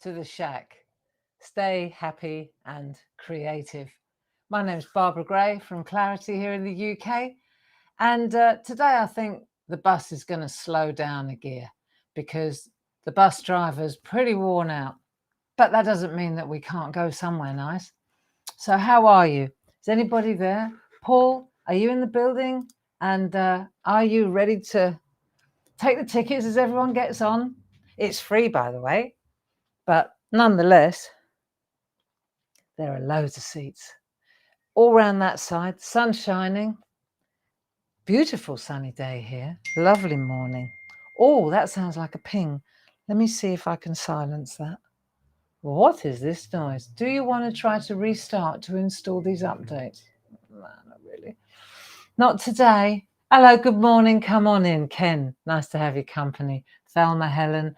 to the SHAC. Stay happy and creative. My name's Barbara Gray from Clarity here in the UK. And today I think the bus is going to slow down a gear because the bus driver's pretty worn out. But that doesn't mean that we can't go somewhere nice. So how are you? Is anybody there? Paul, are you in the building? And are you ready to take the tickets as everyone gets on? It's free, by the way. But nonetheless, there are loads of seats. All around that side, sun shining. Beautiful sunny day here. Lovely morning. Oh, that sounds like a ping. Let me see if I can silence that. What is this noise? Do you want to try to restart to install these updates? No, not really. Not today. Hello, good morning. Come on in, Ken. Nice to have your company. Thelma, Helen.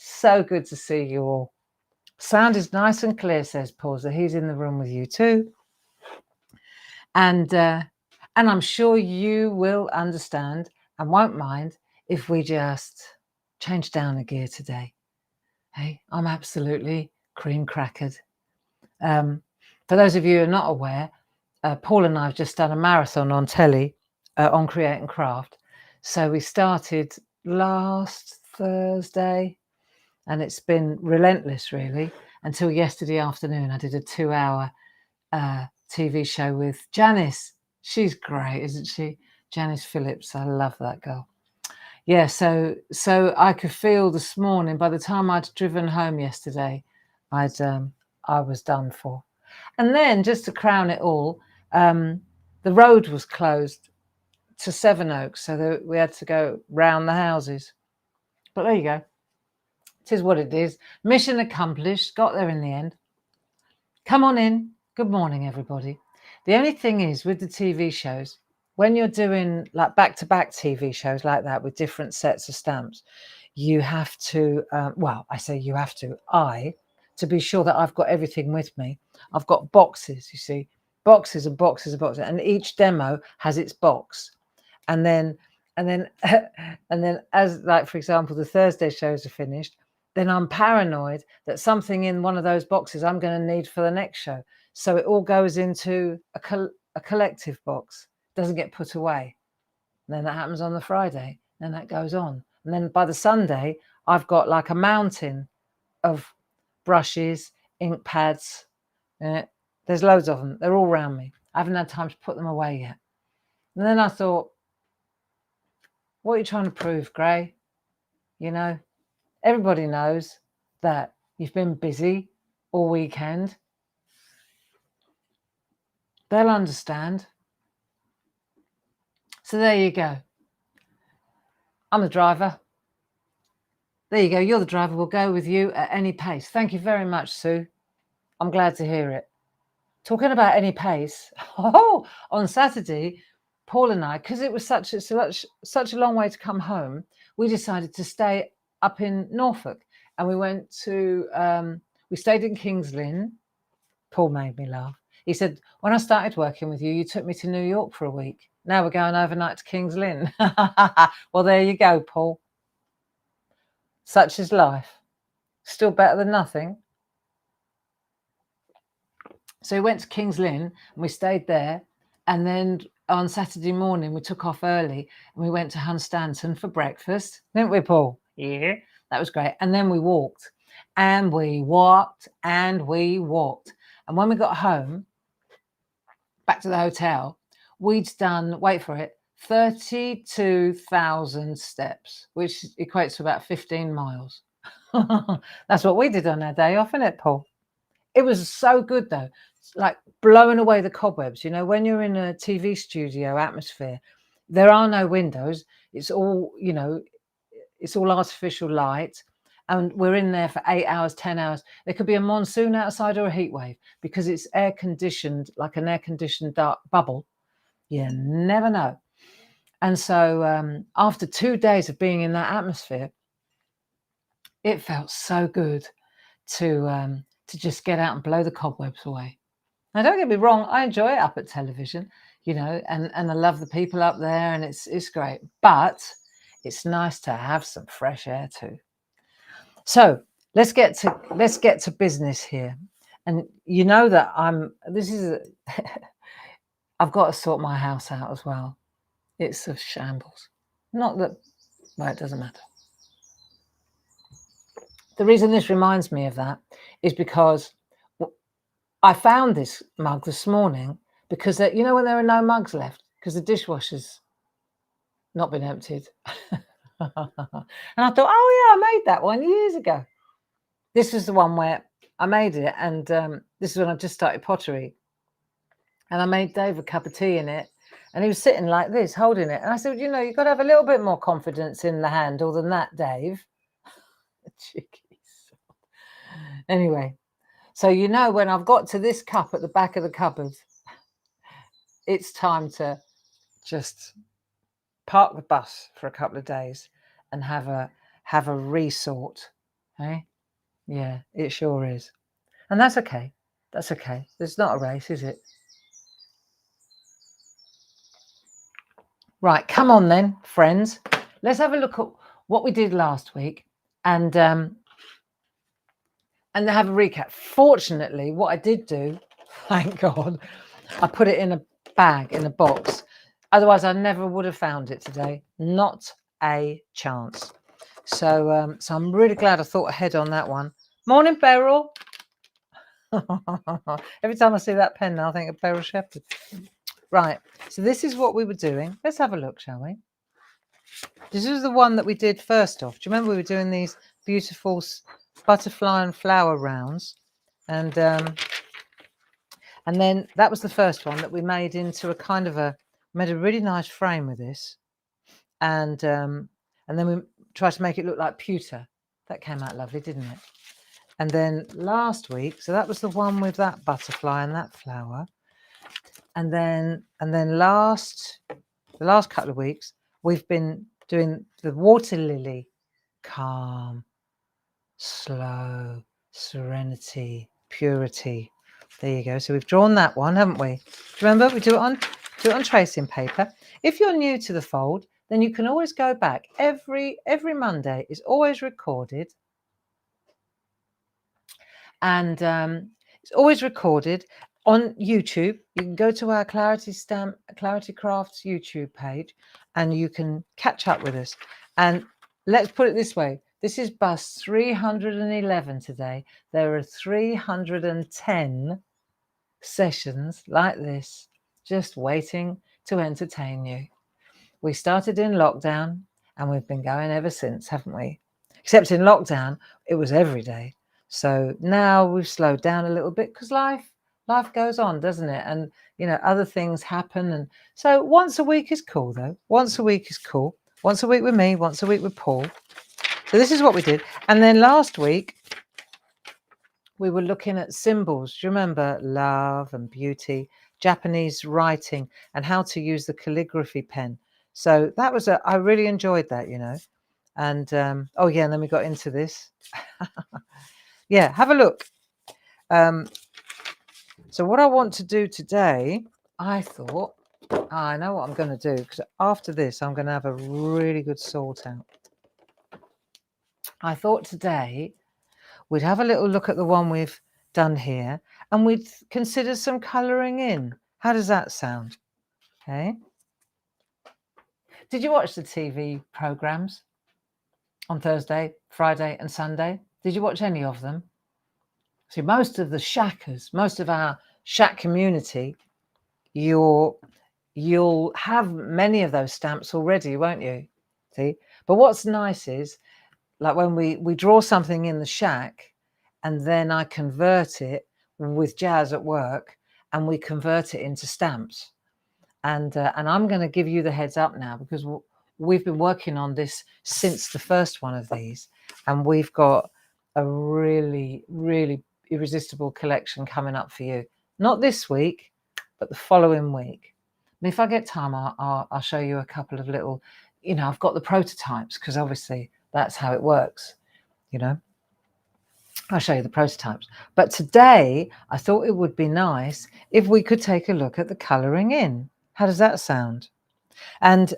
So good to see you all. Sound is nice and clear, says Paul. So he's in the room with you too. And I'm sure you will understand and won't mind if we just change down a gear today. Hey, I'm absolutely cream crackered. For those of you who are not aware, Paul and I have just done a marathon on telly on Create and Craft. So we started last Thursday and it's been relentless really until yesterday afternoon. I did a 2-hour TV show with Janice. She's great, isn't she? Janice Phillips. I love that girl. Yeah, so I could feel this morning, by the time I'd driven home yesterday, I was done for. And then just to crown it all, the road was closed to Sevenoaks, so that we had to go round the houses. But there you go. It is what it is. Mission accomplished. Got there in the end. Come on in. Good morning, everybody. The only thing is with the TV shows, when you're doing like back-to-back TV shows like that with different sets of stamps, you have to, I say you have to, to be sure that I've got everything with me. I've got boxes, you see, boxes and boxes and boxes, and each demo has its box. And then as like, for example, the Thursday shows are finished, then I'm paranoid that something in one of those boxes I'm going to need for the next show. So it all goes into a collective box, doesn't get put away. And then that happens on the Friday, and that goes on. And then by the Sunday, I've got like a mountain of brushes, ink pads. There's loads of them. They're all around me. I haven't had time to put them away yet. And then I thought, what are you trying to prove, Gray? You know, everybody knows that you've been busy all weekend. They'll understand. So there you go. I'm the driver. There you go. You're the driver. We'll go with you at any pace. Thank you very much, Sue. I'm glad to hear it. Talking about any pace, on Saturday, Paul and I, because it was such a long way to come home, we decided to stay up in Norfolk, and we went to we stayed in King's Lynn. Paul made me laugh. He said, when I started working with you, you took me to New York for a week. Now we're going overnight to King's Lynn. Well, there you go, Paul. Such is life. Still better than nothing. So we went to King's Lynn and we stayed there. And then on Saturday morning, we took off early and we went to Hunstanton for breakfast. Didn't we, Paul? Yeah, that was great. And then we walked and we walked and we walked. And when we got home, back to the hotel, we'd done, wait for it, 32,000 steps, which equates to about 15 miles. That's what we did on our day off, isn't it, Paul? It was so good, though, like blowing away the cobwebs. You know, when you're in a TV studio atmosphere, there are no windows. It's all, you know, it's all artificial light. And we're in there for 8 hours, 10 hours. There could be a monsoon outside or a heat wave because it's air conditioned, like an air conditioned dark bubble. You never know. And so after 2 days of being in that atmosphere, it felt so good to just get out and blow the cobwebs away. Now, don't get me wrong, I enjoy it up at television, you know, and I love the people up there, and it's great. But it's nice to have some fresh air too. So let's get to business here. And you know that I've got to sort my house out as well. It's a shambles. Not that, well, it doesn't matter. The reason this reminds me of that is because I found this mug this morning because you know when there are no mugs left because the dishwasher's not been emptied. And I thought, oh yeah, I made that one years ago. This was the one where I made it, and this is when I just started pottery. And I made Dave a cup of tea in it, and he was sitting like this, holding it. And I said, you know, you've got to have a little bit more confidence in the handle than that, Dave. Cheeky. Anyway, so you know, when I've got to this cup at the back of the cupboard, it's time to just park the bus for a couple of days and have a resort. Eh? Yeah, it sure is. And that's okay. That's okay. It's not a race, is it? Right, come on then, friends. Let's have a look at what we did last week and have a recap. Fortunately, what I did do, thank God, I put it in a bag, in a box. Otherwise, I never would have found it today. Not a chance. So, so I'm really glad I thought ahead on that one. Morning, Beryl. Every time I see that pen now, I think of Beryl Shepherd. Right, so this is what we were doing. Let's have a look, shall we? This is the one that we did first off. Do you remember we were doing these beautiful butterfly and flower rounds? And then that was the first one that we made into a kind of made a really nice frame with this. And then we tried to make it look like pewter. That came out lovely, didn't it? And then last week, so that was the one with that butterfly and that flower. And then the last couple of weeks, we've been doing the water lily, calm, slow, serenity, purity. There you go. So we've drawn that one, haven't we? Do you remember? We do it on tracing paper. If you're new to the fold, then you can always go back. Every Monday is always recorded. And it's always recorded on YouTube. You can go to our Clarity Crafts YouTube page and you can catch up with us. And let's put it this way. This is bus 311 today. There are 310 sessions like this, just waiting to entertain you. We started in lockdown and we've been going ever since, haven't we? Except in lockdown, it was every day. So now we've slowed down a little bit because life goes on, doesn't it? And, you know, other things happen. And so once a week is cool, though. Once a week is cool. Once a week with me, once a week with Paul. So this is what we did. And then last week, we were looking at symbols. Do you remember? Love and beauty, Japanese writing, and how to use the calligraphy pen. So that was I really enjoyed that, you know. And, oh, yeah, and then we got into this. Yeah, have a look. So what I want to do today, I thought, I know what I'm going to do, because after this, I'm going to have a really good sort out. I thought today we'd have a little look at the one we've done here, and we'd consider some colouring in. How does that sound? Okay. Did you watch the TV programmes on Thursday, Friday and Sunday? Did you watch any of them? See, most of the SHACers, most of our SHAC community, you'll have many of those stamps already, won't you? See? But what's nice is, like when we draw something in the SHAC and then I convert it with Jazz at work and we convert it into stamps. And I'm going to give you the heads up now because we've been working on this since the first one of these. And we've got a really, really irresistible collection coming up for you. Not this week, but the following week. And if I get time, I'll show you a couple of little, you know, I've got the prototypes because obviously that's how it works, you know. I'll show you the prototypes. But today, I thought it would be nice if we could take a look at the colouring in. How does that sound? And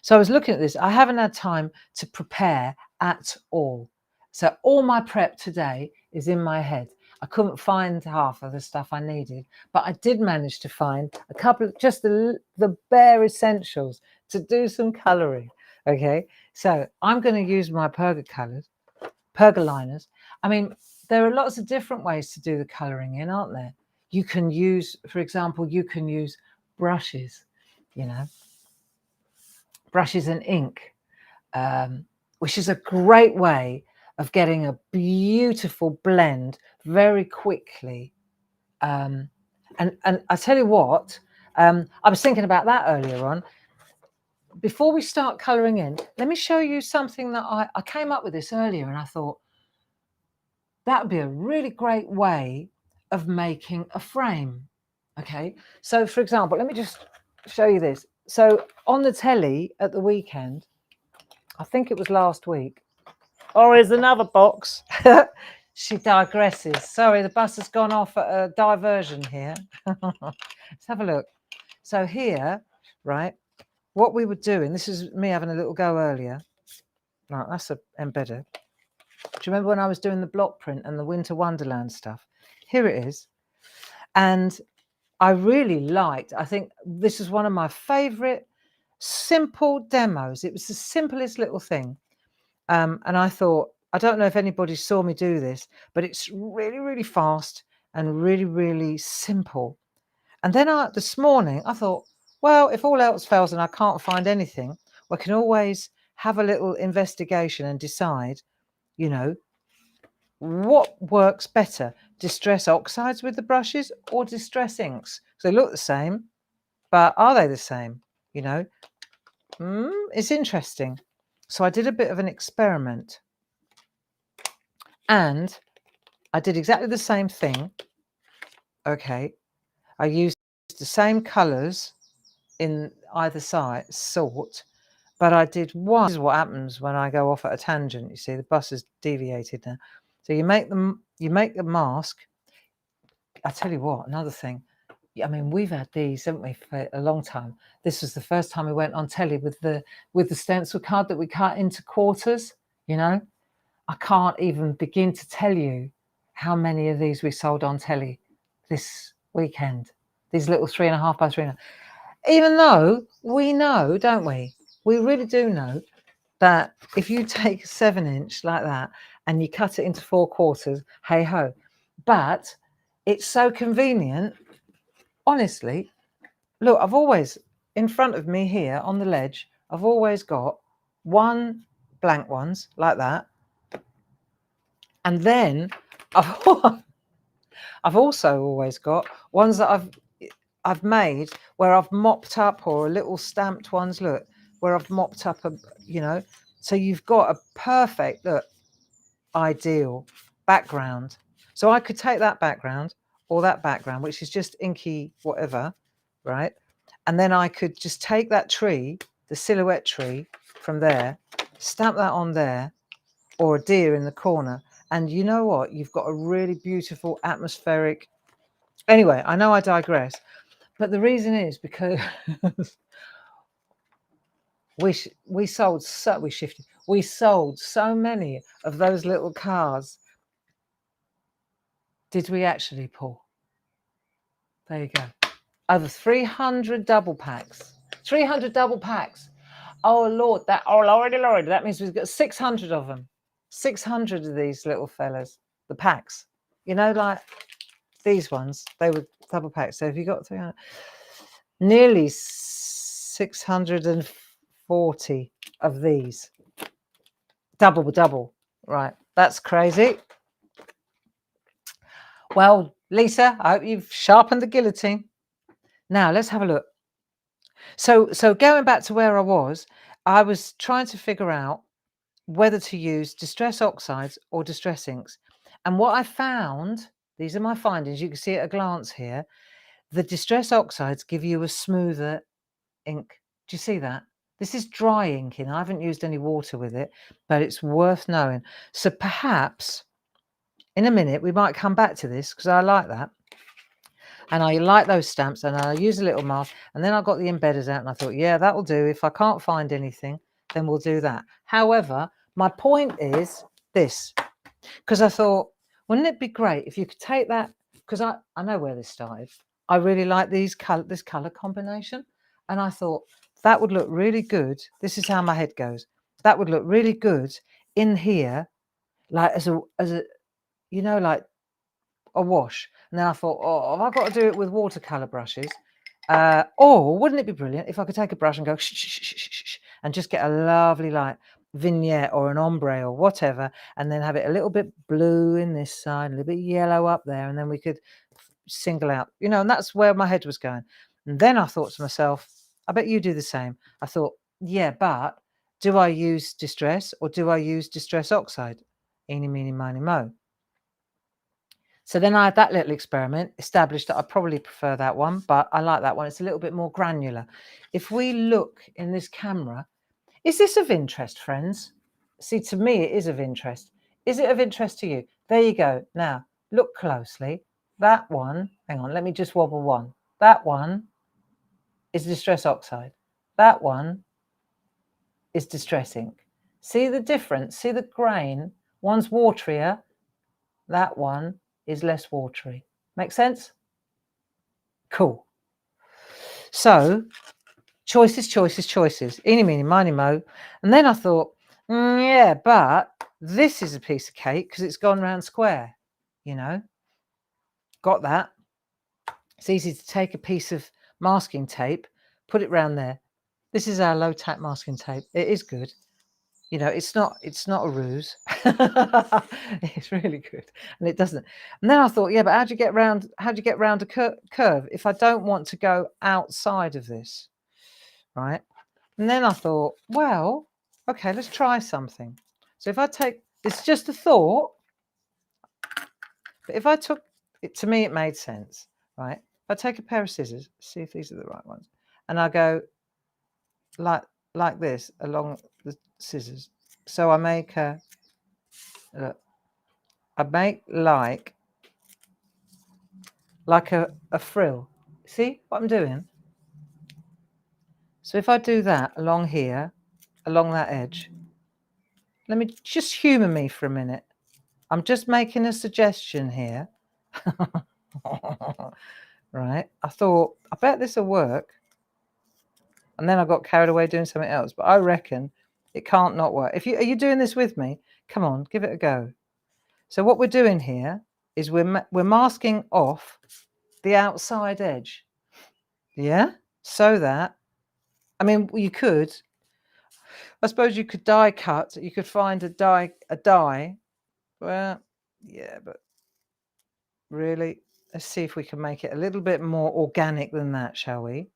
so I was looking at this. I haven't had time to prepare at all. So all my prep today is in my head. I couldn't find half of the stuff I needed, but I did manage to find a couple of just the bare essentials to do some colouring. Okay, so I'm going to use my pergoliners. I mean, there are lots of different ways to do the colouring in, aren't there? You can use, for example, you can use brushes, you know, brushes and ink, which is a great way of getting a beautiful blend very quickly. And I tell you what, I was thinking about that earlier on. Before we start colouring in, let me show you something that I came up with this earlier, and I thought that would be a really great way of making a frame. Okay, so for example, let me just show you this. So on the telly at the weekend, I think it was last week. Oh, here's another box. She digresses. Sorry, the bus has gone off at a diversion here. Let's have a look. So here, right, what we were doing, this is me having a little go earlier. Right, that's an embedder. Do you remember when I was doing the block print and the Winter Wonderland stuff? Here it is. And I really liked, I think this is one of my favourite simple demos. It was the simplest little thing. And I thought, I don't know if anybody saw me do this, but it's really, really fast and really, really simple. And then this morning, I thought, well, if all else fails and I can't find anything, I can always have a little investigation and decide, you know, what works better, distress oxides with the brushes or distress inks? So they look the same, but are they the same? You know, it's interesting. So I did a bit of an experiment. And I did exactly the same thing. Okay, I used the same colours in either sort, but I did one. This is what happens when I go off at a tangent. You see, the bus has deviated now. So you make the mask. I tell you what, another thing. I mean, we've had these, haven't we, for a long time. This was the first time we went on telly with the stencil card that we cut into quarters. You know, I can't even begin to tell you how many of these we sold on telly this weekend. These little 3.5 by 3.5. Even though we know, don't we? We really do know that if you take a 7-inch like that and you cut it into 4 quarters, hey ho. But it's so convenient. Honestly, look, I've always, in front of me here on the ledge, I've always got one blank ones like that. And then I've also always got ones that I've made where I've mopped up, or little stamped ones, look, where I've mopped up, you know. So you've got a perfect, look, ideal background. So I could take that background or that background, which is just inky whatever, right? And then I could just take that tree, the silhouette tree from there, stamp that on there, or a deer in the corner. And you know what? You've got a really beautiful atmospheric. Anyway, I know I digress, but the reason is because we sold so many of those little cars. Did we actually, Paul? There you go. Over 300 double packs. 300 double packs. Oh Lord, Lordy. That means we've got 600 of them. 600 of these little fellas. The packs. You know, like these ones, they were double packs. So if you got 300, nearly 640 of these. Double. Right. That's crazy. Well, Lisa, I hope you've sharpened the guillotine. Now let's have a look. So going back to where I was trying to figure out whether to use distress oxides or distress inks. And what I found, these are my findings, you can see at a glance here, the distress oxides give you a smoother ink. Do you see that? This is dry inking. I haven't used any water with it, but it's worth knowing. So perhaps in a minute we might come back to this, because I like that. And I like those stamps, and I use a little mask, and then I got the embedders out and I thought, yeah, that'll do. If I can't find anything, then we'll do that. However, my point is this. because I thought, wouldn't it be great if you could take that? Because I know where this started. I really like this color combination, and I thought that would look really good. This is how my head goes. That would look really good in here, like as a like a wash. And then I thought, oh, have I got to do it with watercolor brushes? Or wouldn't it be brilliant if I could take a brush and go and just get a lovely like vignette or an ombre or whatever, and then have it a little bit blue in this side, a little bit yellow up there, and then we could single out, and that's where my head was going. And then I thought to myself, I bet you do the same. I thought, yeah, but do I use distress or do I use distress oxide? Eeny, meeny, miny, mo. So then I had that little experiment, established that I probably prefer that one, but I like that one. It's a little bit more granular. If we look in this camera, is this of interest, friends? See, to me, it is of interest. Is it of interest to you? There you go. Now, look closely. That one, hang on, let me just wobble one. That one is distress oxide. That one is distress ink. See the difference? See the grain? One's waterier. That one is less watery. Make sense? Cool. So, choices, choices, choices. Eeny, meeny, miny, mo. And then I thought, yeah, but this is a piece of cake because it's gone round square, Got that. It's easy to take a piece of masking tape, put it round there. This is our low tack masking tape. It is good. It's not a ruse. It's really good, and it doesn't. And then I thought, yeah, but how do you get round a curve if I don't want to go outside of this, right? And then I thought, well, okay, let's try something. So if I take, it's just a thought, but if I took it, to me, it made sense, right? If I take a pair of scissors, see if these are the right ones, and I go like this along the scissors. So I make a, look, I make like a frill. See what I'm doing? So if I do that along here, along that edge, let me just humour me for a minute. I'm just making a suggestion here. Right? I thought, I bet this will work. And then I got carried away doing something else. But I reckon it can't not work. Are you doing this with me? Come on, give it a go. So what we're doing here is we're masking off the outside edge. Yeah? So that, I mean, I suppose you could die cut. You could find a die. Well, yeah, but really, let's see if we can make it a little bit more organic than that, shall we?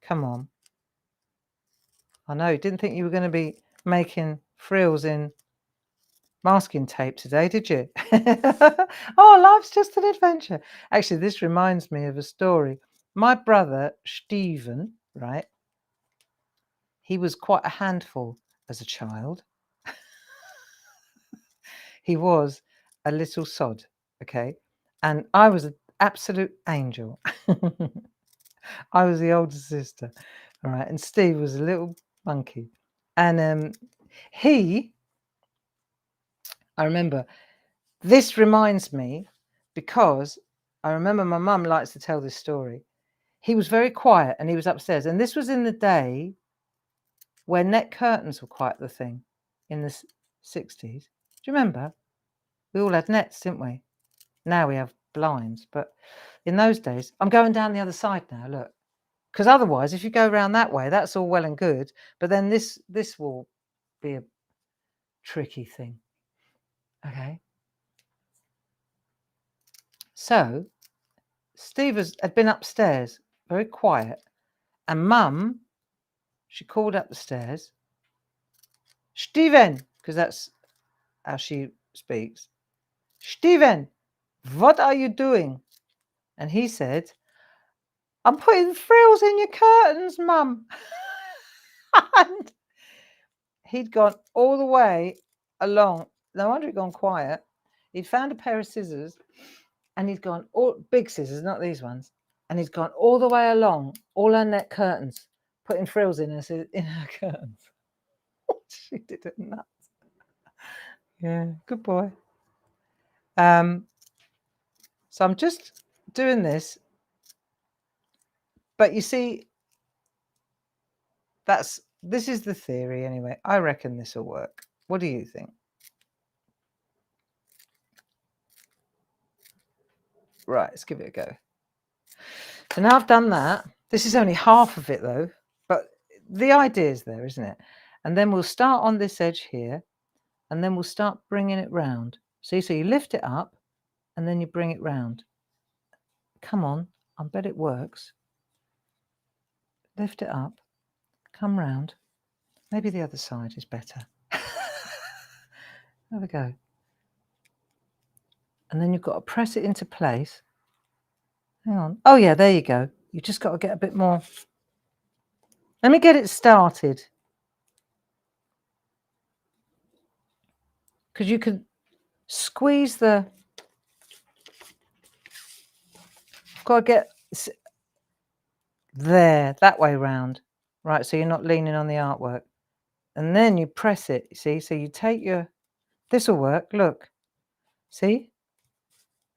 Come on. I know, didn't think you were going to be making frills in masking tape today, did you? Oh, life's just an adventure. Actually, this reminds me of a story. My brother, Stephen, right? He was quite a handful as a child. He was a little sod, okay? And I was an absolute angel. I was the older sister, all right? And Steve was a little monkey. And I remember, this reminds me because I remember my mum likes to tell this story. He was very quiet and he was upstairs. And this was in the day where net curtains were quite the thing in the 60s. Do you remember? We all had nets, didn't we? Now we have blinds. But in those days, I'm going down the other side now, look. Because otherwise, if you go around that way, that's all well and good. But then this will be a tricky thing. Okay. So Steve had been upstairs, very quiet. And Mum, she called up the stairs, Steven, because that's how she speaks. Steven, what are you doing? And he said, I'm putting frills in your curtains, Mum. And he'd gone all the way along. No wonder he'd gone quiet. He'd found a pair of scissors and he'd gone, all big scissors, not these ones. And he'd gone all the way along all her net curtains, putting frills in her curtains. She did it nuts. Yeah, good boy. So I'm just doing this, but you see, this is the theory anyway. I reckon this will work. What do you think? Right, let's give it a go. So now I've done that. This is only half of it though, but the idea is there, isn't it? And then we'll start on this edge here, and then we'll start bringing it round. See, so you lift it up, and then you bring it round. Come on, I bet it works. Lift it up, come round. Maybe the other side is better. There we go. And then you've got to press it into place. Hang on. Oh yeah, there you go. You just got to get a bit more. Let me get it started. Because you can squeeze the... Got to get there, that way round. Right, so you're not leaning on the artwork. And then you press it, you see? So you take your... This will work, look. See?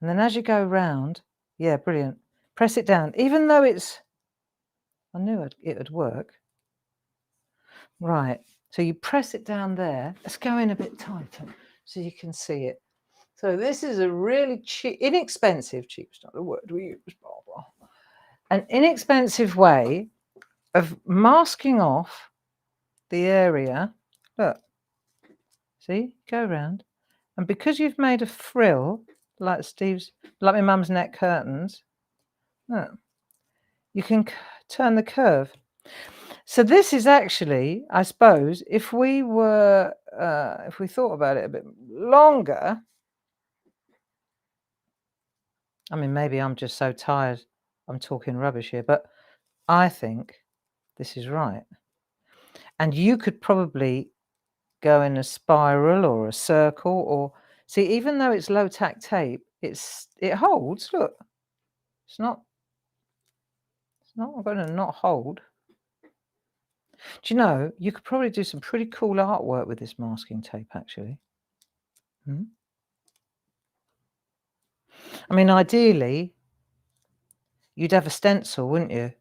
And then as you go round, yeah, brilliant. Press it down. Even though it's... I knew it would work. Right, so you press it down there. Let's go in a bit tighter so you can see it. So this is a really cheap, inexpensive, cheap's not the word we use, Barbara. An inexpensive way of masking off the area. Look, see, go round. And because you've made a frill, like my mum's neck curtains, look, you can turn the curve. So this is actually, I suppose, if we thought about it a bit longer, I mean, maybe I'm just so tired, I'm talking rubbish here, but I think this is right. And you could probably go in a spiral or a circle, or see, even though it's low tack tape, it holds. Look, it's not going to not hold. Do you know, you could probably do some pretty cool artwork with this masking tape, actually. I mean, ideally, you'd have a stencil, wouldn't you?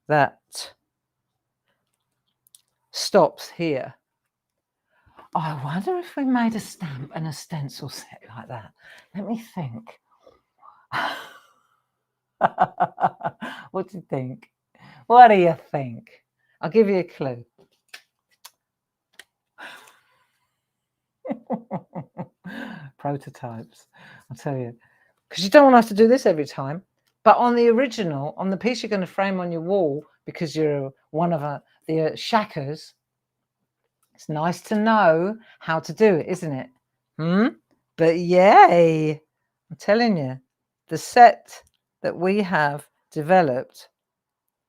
That stops here. Oh, I wonder if we made a stamp and a stencil set like that. Let me think. What do you think? What do you think? I'll give you a clue. Prototypes, I'll tell you. Because you don't want to have to do this every time. But on the original, on the piece you're going to frame on your wall, because you're one of the SHACers, it's nice to know how to do it, isn't it? But yay! I'm telling you, the set that we have developed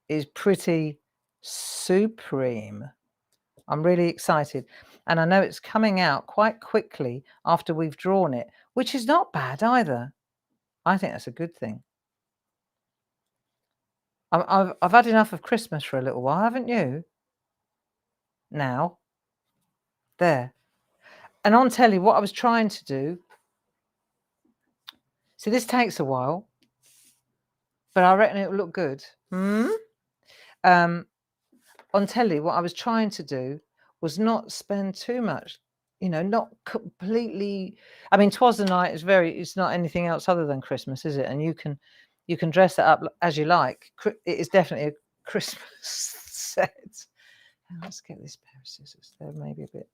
is pretty supreme. I'm really excited. And I know it's coming out quite quickly after we've drawn it, which is not bad either. I think that's a good thing. I've had enough of Christmas for a little while, haven't you? Now, there. And on telly, what I was trying to do, see, this takes a while, but I reckon it'll look good. On telly, what I was trying to do was not spend too much, not completely. I mean, 'Twas the Night it's not anything else other than Christmas, is it? And you can dress it up as you like. It is definitely a Christmas set. Let's get this pair of scissors. They're maybe a bit.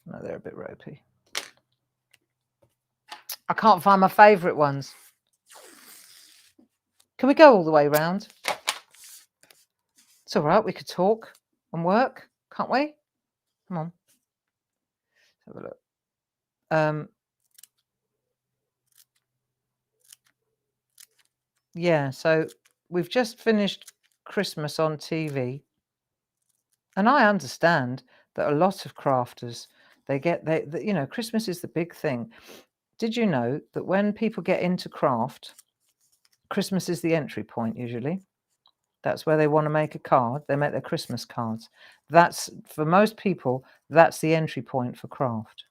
No, they're a bit ropey. I can't find my favourite ones. Can we go all the way round? It's all right. We could talk and work, can't we? Come on. Let's have a look. Yeah, so we've just finished Christmas on TV. And I understand that a lot of crafters, Christmas is the big thing. Did you know that when people get into craft, Christmas is the entry point usually? That's where they want to make a card. They make their Christmas cards. That's, for most people, that's the entry point for craft.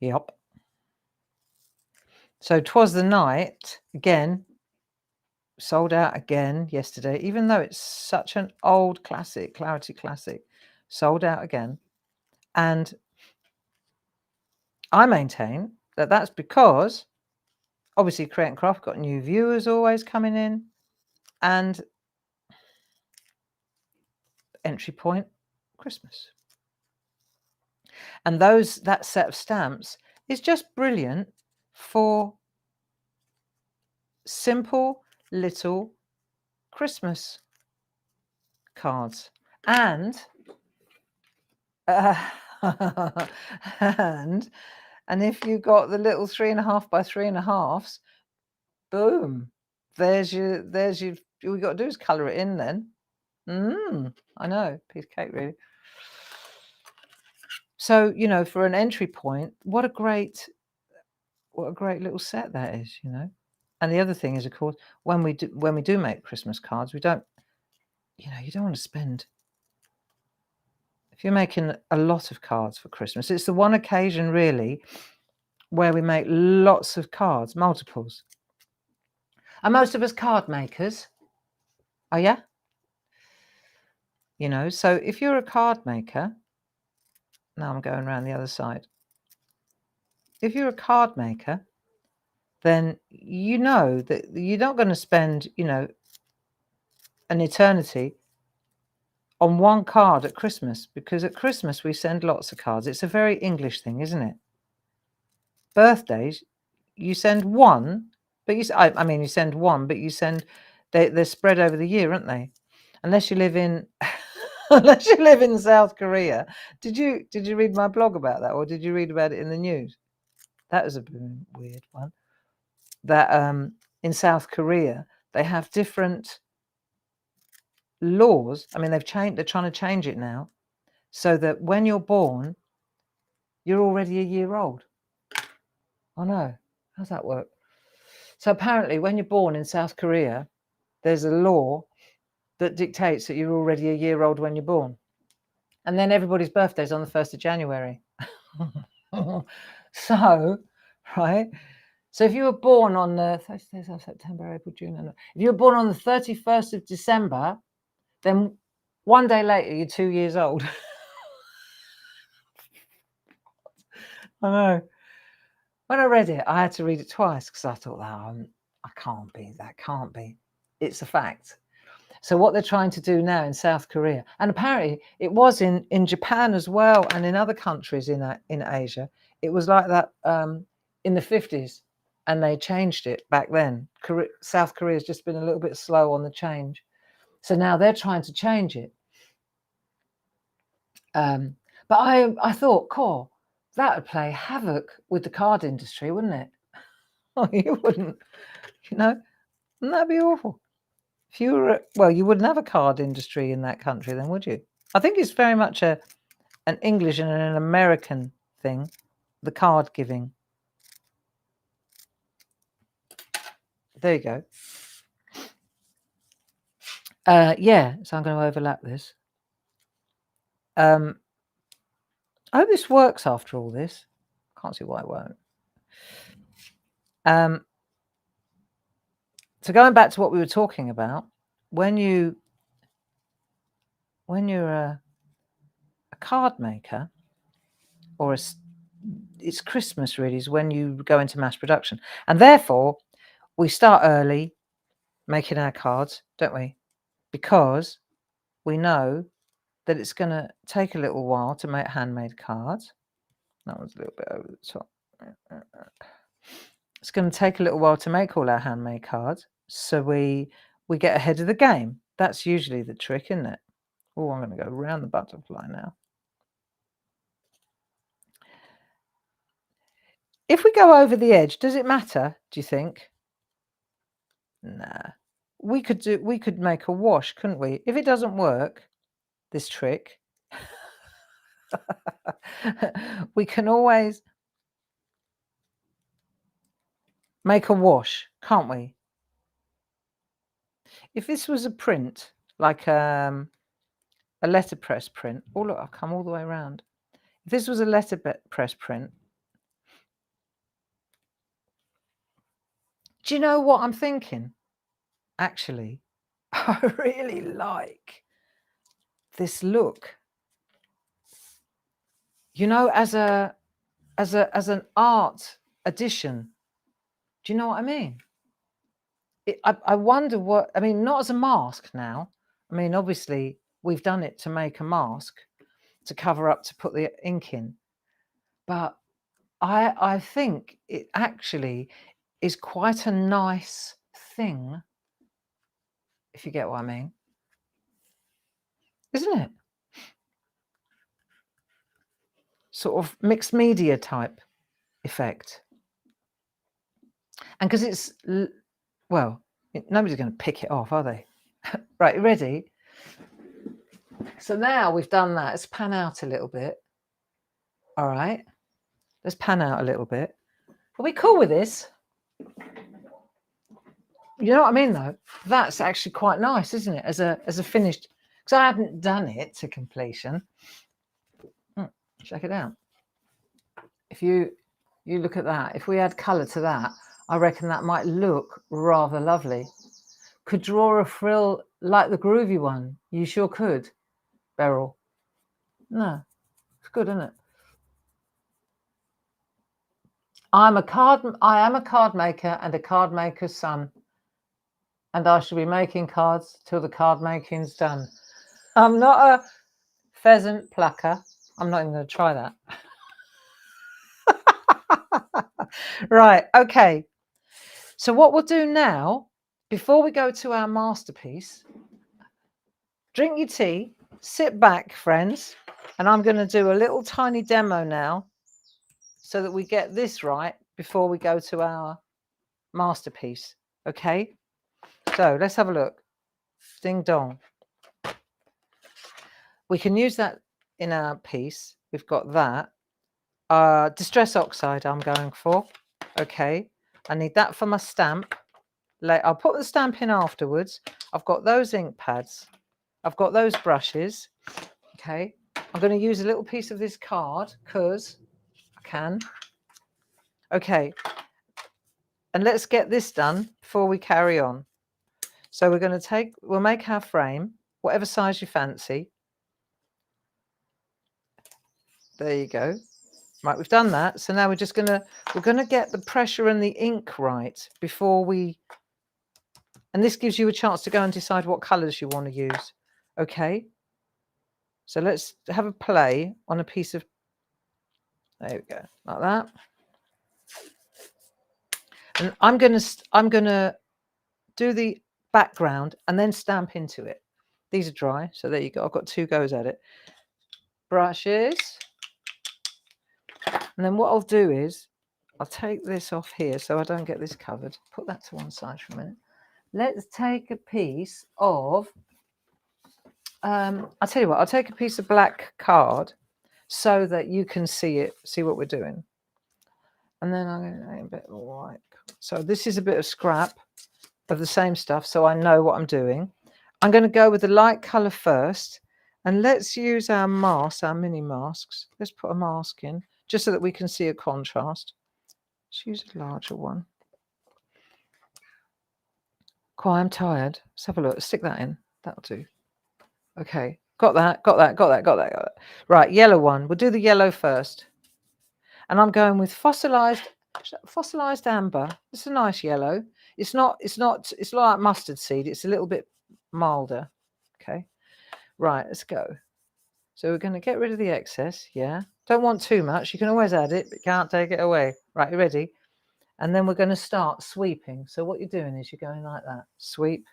Yep. So 'Twas the Night, again, sold out again yesterday, even though it's such an old classic, Clarity classic, sold out again. And I maintain that that's because obviously Create and Craft got new viewers always coming in, and entry point Christmas. And that set of stamps is just brilliant for simple little Christmas cards. And and if you got the little 3.5 by 3.5s, boom, there's your all you got to do is colour it in then. I know, piece of cake really. So, you know, for an entry point, what a great little set that is, you know. And the other thing is, of course, when we do make Christmas cards, we don't, you know, you don't want to spend. If you're making a lot of cards for Christmas, it's the one occasion really where we make lots of cards, multiples. Are most of us card makers? Oh yeah? You know, so if you're a card maker, now I'm going around the other side. If you're a card maker, then you know that you're not going to spend, you know, an eternity on one card at Christmas, because at Christmas we send lots of cards. It's a very English thing, isn't it? Birthdays, you send one, but I mean, you send one, but you send, they're spread over the year, aren't they? Unless you live in unless you live in South Korea. Did you read my blog about that, or did you read about it in the news? That was a weird one. That in South Korea they have different laws. I mean, they're trying to change it now, so that when you're born, you're already a year old. Oh no, how's that work? So apparently, when you're born in South Korea, there's a law that dictates that you're already a year old when you're born. And then everybody's birthday is on the 1st of January. So, right? So if you were born on the 30th of September, April, June, if you were born on the 31st of December, then one day later, you're 2 years old. I know. When I read it, I had to read it twice because I thought, oh, that can't be. It's a fact. So what they're trying to do now in South Korea, and apparently it was in Japan as well, and in other countries in Asia, it was like that in the 50s, and they changed it back then. South Korea has just been a little bit slow on the change, so now they're trying to change it. But I thought, cool, that would play havoc with the card industry, wouldn't it? Oh, you wouldn't, you know, wouldn't that be awful? If you were, well, you wouldn't have a card industry in that country then, would you? I think it's very much an English and an American thing, the card giving. There you go. Yeah, so I'm going to overlap this. I hope this works after all this. Can't see why it won't. So going back to what we were talking about, when you're a card maker, or it's Christmas really is when you go into mass production, and therefore we start early making our cards, don't we? Because we know that it's going to take a little while to make handmade cards. That was a little bit over the top. It's going to take a little while to make all our handmade cards, so we get ahead of the game. That's usually the trick, isn't it? Oh, I'm going to go around the butterfly now. If we go over the edge, does it matter, do you think? Nah. We could make a wash, couldn't we? If it doesn't work, this trick, we can always make a wash, can't we? If this was a print, like a letterpress print, oh look, I've come all the way around. If this was a letterpress print, Do you know what I'm thinking? Actually, I really like this look. You know, as an art addition. Do you know what I mean? I wonder what, I mean, not as a mask now. I mean, obviously, we've done it to make a mask, to cover up, to put the ink in. But I think it actually is quite a nice thing, if you get what I mean. Isn't it? Sort of mixed media type effect. And because it's, well, nobody's going to pick it off, are they? Right, you ready? So now we've done that. Let's pan out a little bit. All right. Let's pan out a little bit. Are we cool with this? You know what I mean, though? That's actually quite nice, isn't it? As a finished, because I haven't done it to completion. Check it out. If you look at that, if we add colour to that, I reckon that might look rather lovely. Could draw a frill like the groovy one. You sure could, Beryl. No, it's good, isn't it? I am a card maker and a card maker's son, and I shall be making cards till the card making's done. I'm not a pheasant plucker. I'm not even going to try that. Right, okay. So what we'll do now, before we go to our masterpiece, drink your tea, sit back, friends, and I'm going to do a little tiny demo now so that we get this right before we go to our masterpiece. Okay, so let's have a look. Ding dong. We can use that in our piece. We've got that. Distress oxide I'm going for. Okay, I need that for my stamp. I'll put the stamp in afterwards. I've got those ink pads. I've got those brushes. Okay, I'm going to use a little piece of this card because I can. Okay, and let's get this done before we carry on. So we're going to we'll make our frame, whatever size you fancy. There you go. Right, we've done that. So now we're going to get the pressure and the ink right before we, and this gives you a chance to go and decide what colors you want to use. Okay. So let's have a play on a piece of, there we go, like that. And I'm going to do the background and then stamp into it. These are dry, so there you go. I've got 2 goes at it. Brushes. And then what I'll do is I'll take this off here so I don't get this covered. Put that to one side for a minute. Let's take a piece of, I'll tell you what, I'll take a piece of black card so that you can see what we're doing. And then I'm going to add a bit of white. So this is a bit of scrap of the same stuff, so I know what I'm doing. I'm going to go with the light colour first, and let's use our masks, our mini masks. Let's put a mask in, just so that we can see a contrast. Let's use a larger one. Quite, I'm tired. Let's have a look. Stick that in. That'll do. Okay, got that. Right, yellow one. We'll do the yellow first. And I'm going with fossilized amber. It's a nice yellow. It's like mustard seed. It's a little bit milder. Okay. Right, let's go. So we're going to get rid of the excess. Yeah. Don't want too much. You can always add it, but you can't take it away. Right, you ready? And then we're going to start sweeping. So what you're doing is you're going like that. Sweep,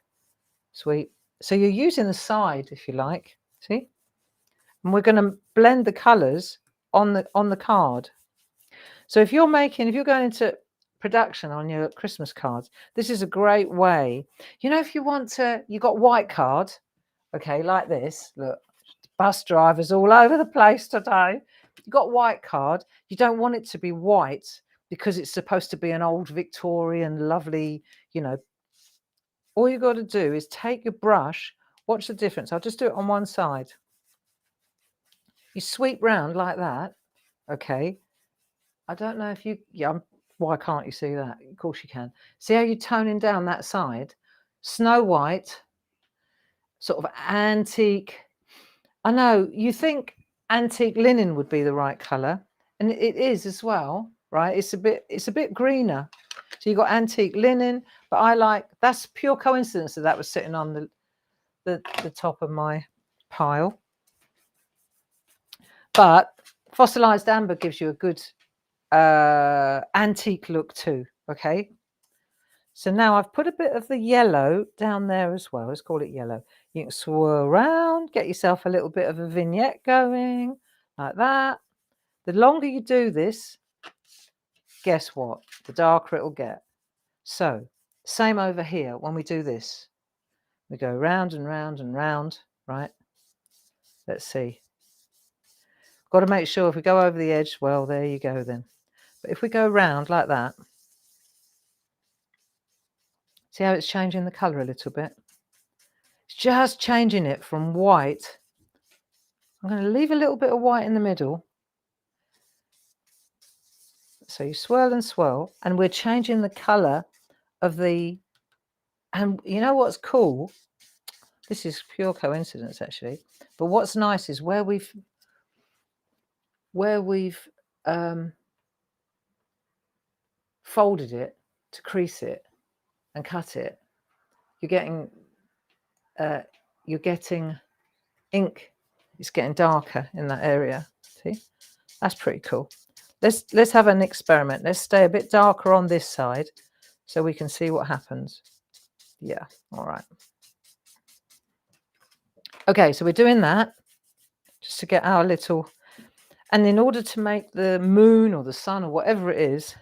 sweep. So you're using the side, if you like. See? And we're going to blend the colours on the card. So if you're going into production on your Christmas cards, this is a great way. You know, if you want to, you got white card, okay, like this. Look, bus drivers all over the place today. You got white card. You don't want it to be white because it's supposed to be an old Victorian, lovely, you know. All you got to do is take your brush. Watch the difference. I'll just do it on one side. You sweep round like that, okay. I don't know if you, yeah, Why can't you see that? Of course you can. See how you're toning down that side? Snow White, sort of antique. I know, you think antique linen would be the right colour, and it is as well, right? It's a bit greener. So you've got antique linen, but I like, that's pure coincidence that was sitting on the top of my pile. But fossilized amber gives you a good antique look too, okay? So now I've put a bit of the yellow down there as well. Let's call it yellow. You can swirl around, get yourself a little bit of a vignette going, like that. The longer you do this, guess what? The darker it'll get. So, same over here when we do this. We go round and round and round, right? Let's see. Got to make sure if we go over the edge, well, there you go then. But if we go round like that, see how it's changing the colour a little bit? It's just changing it from white. I'm going to leave a little bit of white in the middle. So you swirl and swirl, and we're changing the colour of the, and you know what's cool? This is pure coincidence actually, but what's nice is where we've folded it to crease it and cut it, you're getting ink. It's getting darker in that area. See, that's pretty cool. Let's have an experiment. Let's stay a bit darker on this side so we can see what happens. Yeah, all right. Okay, so we're doing that just to get our little, and in order to make the moon or the sun or whatever it is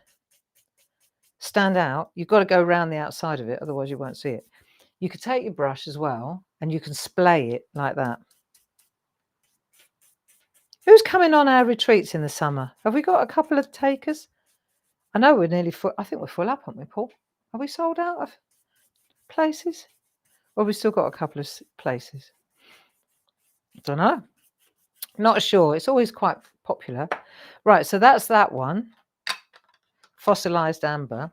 stand out, you've got to go around the outside of it, otherwise you won't see it. You could take your brush as well and you can splay it like that. Who's coming on our retreats in the summer? Have we got a couple of takers? I know we're nearly full. I think we're full up, aren't we, Paul? Are we sold out of places? Or have we still got a couple of places? I don't know. Not sure. It's always quite popular. Right, so that's that one. Fossilized amber.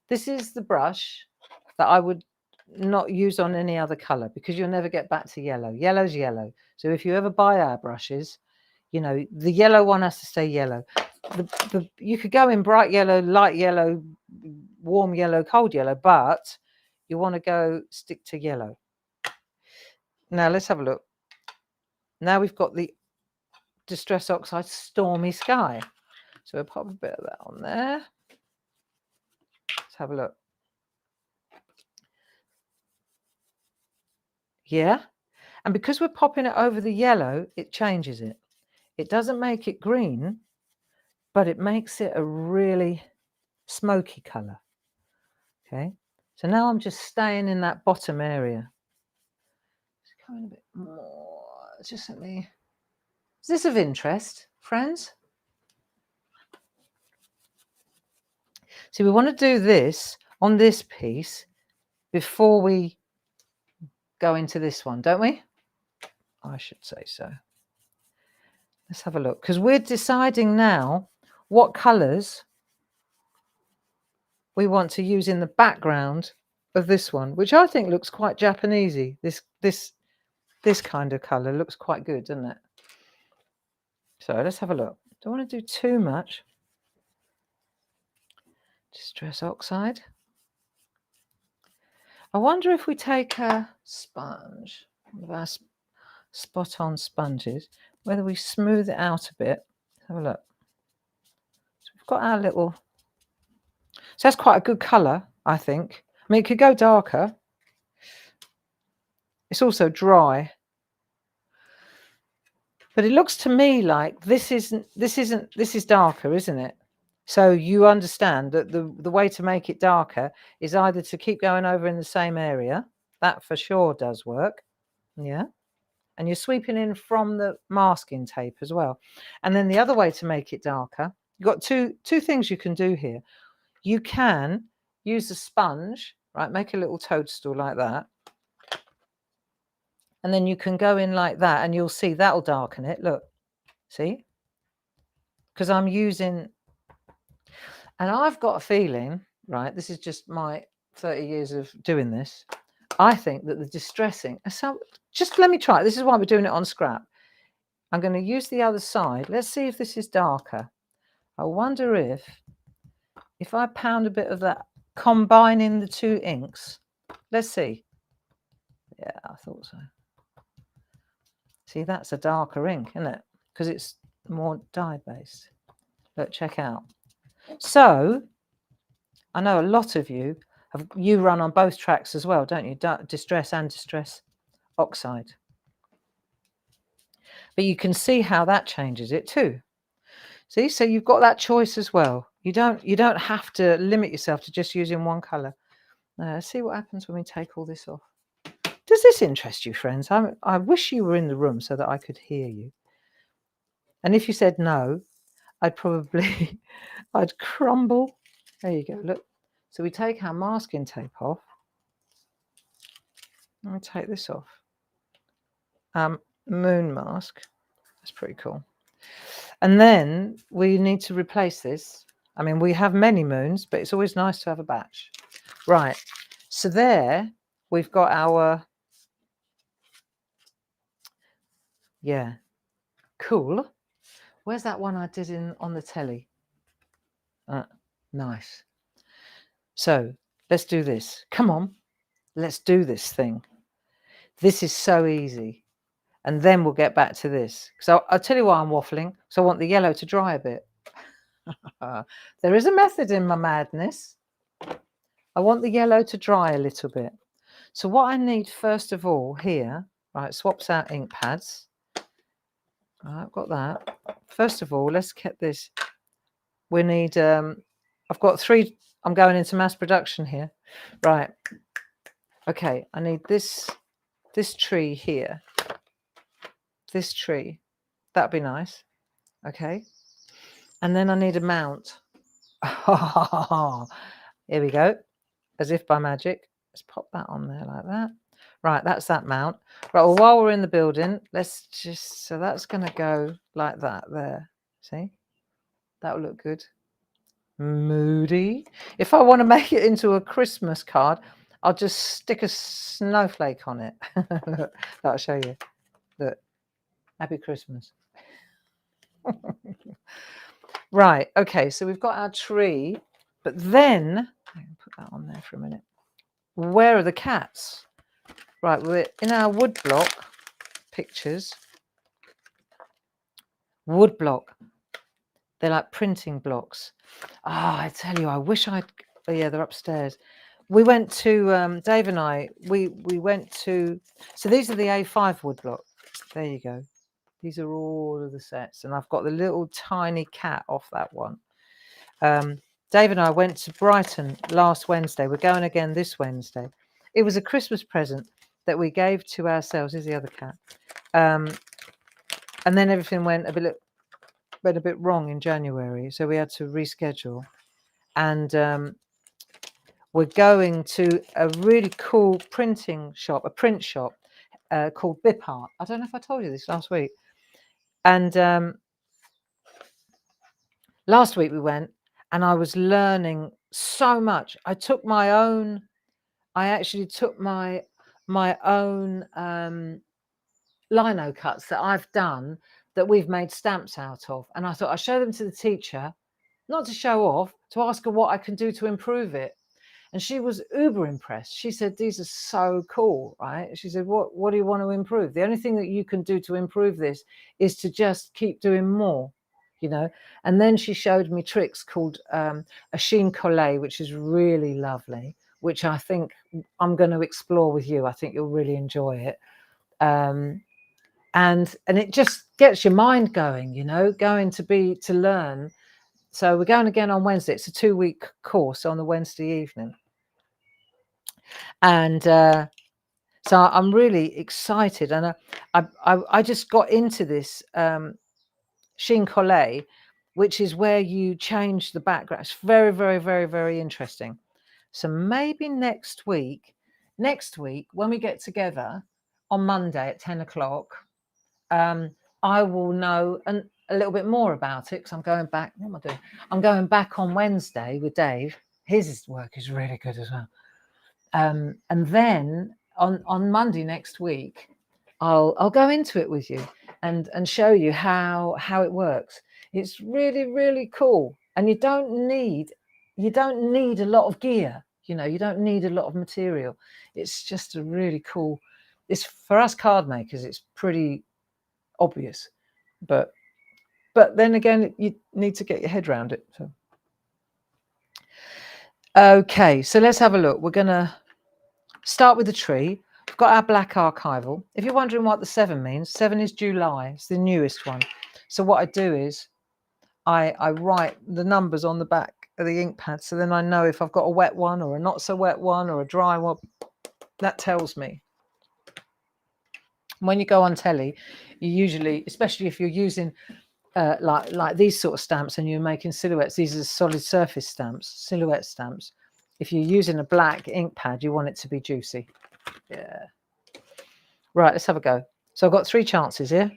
This is the brush that I would not use on any other colour because you'll never get back to yellow. Yellow's yellow. So if you ever buy our brushes, you know, the yellow one has to stay yellow. You could go in bright yellow, light yellow, warm yellow, cold yellow, but you want to stick to yellow. Now let's have a look. Now we've got the Distress Oxide Stormy Sky. So we'll pop a bit of that on there. Let's have a look. Yeah. And because we're popping it over the yellow, it changes it. It doesn't make it green, but it makes it a really smoky colour. Okay. So now I'm just staying in that bottom area. Just coming a bit more. Just let me. Is this of interest, friends? See, we want to do this on this piece before we go into this one, don't we? I should say so. Let's have a look, because we're deciding now what colours we want to use in the background of this one, which I think looks quite Japanesey. This kind of colour looks quite good, doesn't it? So let's have a look. Don't want to do too much. Distress Oxide. I wonder if we take a sponge, one of our spot-on sponges, whether we smooth it out a bit. Let's have a look. So we've got our little. So that's quite a good colour, I think. I mean, it could go darker. It's also dry. But it looks to me like this is darker, isn't it? So you understand that the way to make it darker is either to keep going over in the same area. That for sure does work. Yeah. And you're sweeping in from the masking tape as well. And then the other way to make it darker, you've got two things you can do here. You can use a sponge, right? Make a little toadstool like that. And then you can go in like that and you'll see that'll darken it. Look, see? Because I'm using, And I've got a feeling, right, this is just my 30 years of doing this, I think that the distressing, so just let me try it. This is why we're doing it on scrap. I'm going to use the other side. Let's see if this is darker. I wonder if I pound a bit of that, combining the two inks. Let's see. Yeah, I thought so. See, that's a darker ink, isn't it? Because it's more dye-based. Look, check out. So, I know a lot of you run on both tracks as well, don't you? Distress and Distress Oxide. But you can see how that changes it too. See, so you've got that choice as well. You don't have to limit yourself to just using one colour. Let's see what happens when we take all this off. Does this interest you, friends? I wish you were in the room so that I could hear you. And if you said no, I'd probably, I'd crumble. There you go, look. So we take our masking tape off. I'll take this off. Moon mask. That's pretty cool. And then we need to replace this. I mean, we have many moons, but it's always nice to have a batch. Right. So there we've got our, yeah, cool. Where's that one I did on the telly? Nice. So let's do this. Come on, let's do this thing. This is so easy. And then we'll get back to this. So I'll tell you why I'm waffling. So I want the yellow to dry a bit. There is a method in my madness. I want the yellow to dry a little bit. So what I need first of all here, right, swaps out ink pads. I've got that. First of all, let's get this. We need, I've got 3, I'm going into mass production here. Right. Okay, I need this tree here. This tree. That'd be nice. Okay. And then I need a mount. Here we go. As if by magic. Let's pop that on there like that. Right, that's that mount. Right, well, while we're in the building, let's just, so that's going to go like that there. See? That will look good. Moody. If I want to make it into a Christmas card, I'll just stick a snowflake on it. Look, I'll show you. Look. Happy Christmas. Right, okay, so we've got our tree, but then, put that on there for a minute. Where are the cats? Right, we're in our wood block pictures. Wood block. They're like printing blocks. I tell you, I wish I'd, oh yeah, they're upstairs. We went to, Dave and I, we went to, so these are the A5 wood block. There you go. These are all of the sets, and I've got the little tiny cat off that one. Dave and I went to Brighton last Wednesday. We're going again this Wednesday. It was a Christmas present that we gave to ourselves. Here's the other cat. And then everything went a bit wrong in January, so we had to reschedule. And we're going to a really cool printing shop, a print shop called Bip Art. I don't know if I told you this last week. And last week we went, and I was learning so much. I actually took my own lino cuts that I've done that we've made stamps out of. And I thought I'd show them to the teacher, not to show off, to ask her what I can do to improve it. And she was uber impressed. She said, these are so cool, right? She said, what do you want to improve? The only thing that you can do to improve this is to just keep doing more, you know? And then she showed me tricks called a sheen collé, which is really lovely, which I think I'm going to explore with you. I think you'll really enjoy it. And it just gets your mind going, you know, to learn. So we're going again on Wednesday. It's a 2-week course on the Wednesday evening. And so I'm really excited. And I just got into this sheen collé, which is where you change the background. It's very, very, very, very interesting. So maybe next week, when we get together on Monday at 10 o'clock, I will know. And a little bit more about it because I'm going back. What am I doing? I'm going back on Wednesday with Dave. His work is really good as well. And then on Monday next week, I'll go into it with you and show you how it works. It's really, really cool. And you don't need a lot of gear. You know, you don't need a lot of material. It's just a really cool. It's for us card makers. It's pretty obvious, but then again, you need to get your head around it. So. Okay, so let's have a look. We're gonna start with the tree. We've got our black archival. If you're wondering what the 7 means, 7 is July. It's the newest one. So what I do is I write the numbers on the back of the ink pad, so then I know if I've got a wet one or a not so wet one or a dry one. That tells me. When you go on telly, you usually, especially if you're using like these sort of stamps and you're making silhouettes, these are solid surface stamps, silhouette stamps. If you're using a black ink pad, you want it to be juicy. Yeah. Right, let's have a go. So I've got 3 chances here.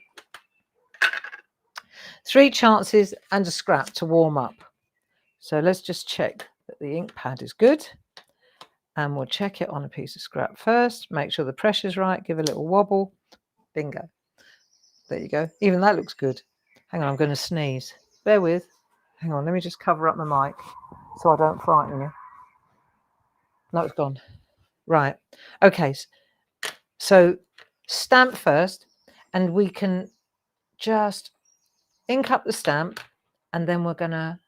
3 chances and a scrap to warm up. So let's just check that the ink pad is good. And we'll check it on a piece of scrap first. Make sure the pressure's right. Give a little wobble. Bingo. There you go. Even that looks good. Hang on, I'm going to sneeze. Bear with. Hang on, let me just cover up my mic so I don't frighten you. No, it's gone. Right. Okay. So stamp first, and we can just ink up the stamp, and then we're going to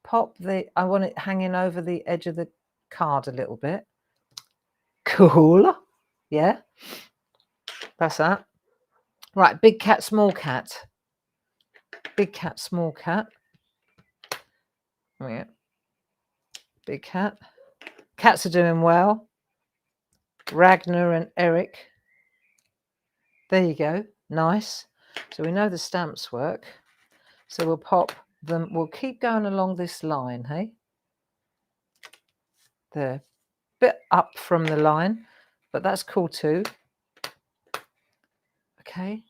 pop I want it hanging over the edge of the card a little bit. Cool. Yeah. That's that. Right. Big cat, small cat. Big cat, small cat. Oh, yeah. Big cat. Cats are doing well. Ragnar and Eric. There you go. Nice. So we know the stamps work. So we'll pop them. We'll keep going along this line, hey? There. Bit up from the line, but that's cool too. Okay.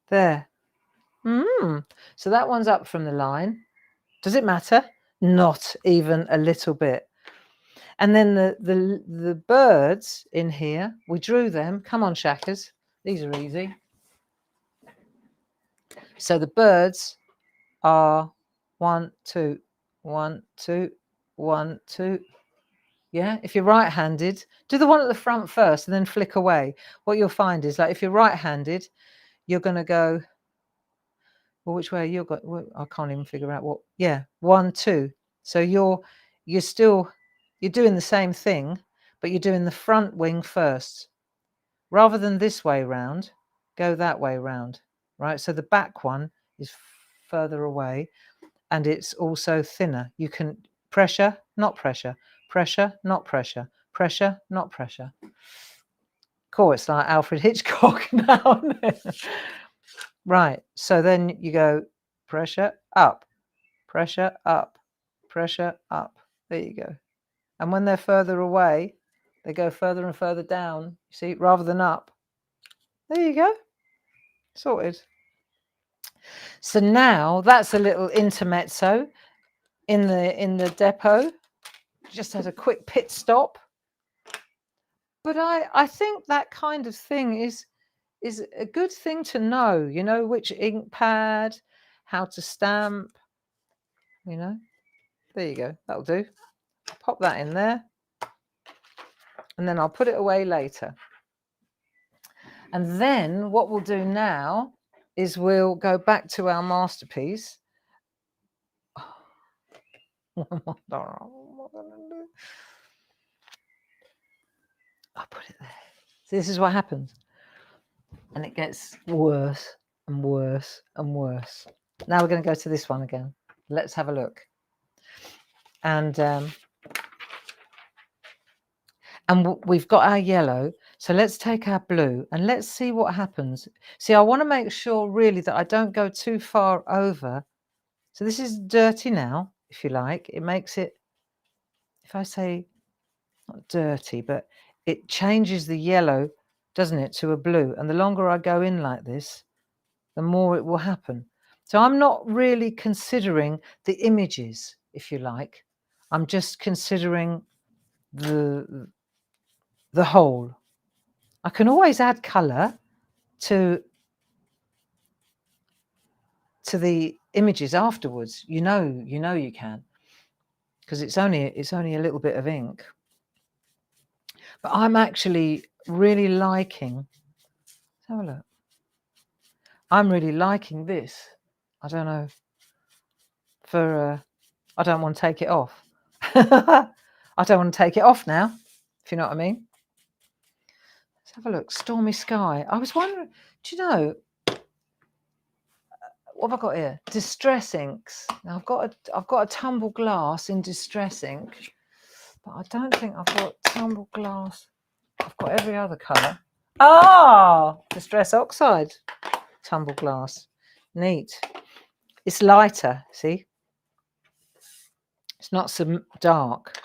There. So that one's up from the line. Does it matter? Not even a little bit. And then the birds in here, we drew them. Come on, shackers. These are easy. So the birds are 1, 2, 1, 2, 1, 2. Yeah, if you're right-handed, do the one at the front first and then flick away. What you'll find is, like, if you're right-handed, you're going to go, well, which way you've got? Well, I can't even figure out what. Yeah, 1, 2. So you're doing the same thing, but you're doing the front wing first. Rather than this way round, go that way round, right? So the back one is further away, and it's also thinner. You can pressure, not pressure, pressure, not pressure, pressure, not pressure. Cool, it's like Alfred Hitchcock now. Right, so then you go pressure up, pressure up, pressure up. There you go. And when they're further away, they go further and further down, you see, rather than up. There you go. Sorted. So now that's a little intermezzo in the depot. Just had a quick pit stop. But I think that kind of thing is a good thing to know, you know, which ink pad, how to stamp, you know. There you go. That'll do. Pop that in there. And then I'll put it away later. And then what we'll do now is we'll go back to our masterpiece. I'll put it there. So this is what happens. And it gets worse and worse and worse. Now we're going to go to this one again. Let's have a look. And we've got our yellow. So let's take our blue and let's see what happens. See, I want to make sure really that I don't go too far over. So this is dirty now, if you like. It makes it, if I say not dirty, but it changes the yellow, doesn't it, to a blue. And the longer I go in like this, the more it will happen. So I'm not really considering the images, if you like. I'm just considering the whole. I can always add colour to the images afterwards. You know you can, because it's only a little bit of ink. But I'm actually really liking. Let's have a look. I'm really liking this. I don't know. I don't want to take it off. I don't want to take it off now, if you know what I mean. Let's have a look. Stormy sky. I was wondering, do you know, what have I got here? Distress inks. Now I've got a tumble glass in distress ink, but I don't think I've got tumble glass. I've got every other colour. Ah, distress oxide tumble glass. Neat. It's lighter, see? It's not so dark.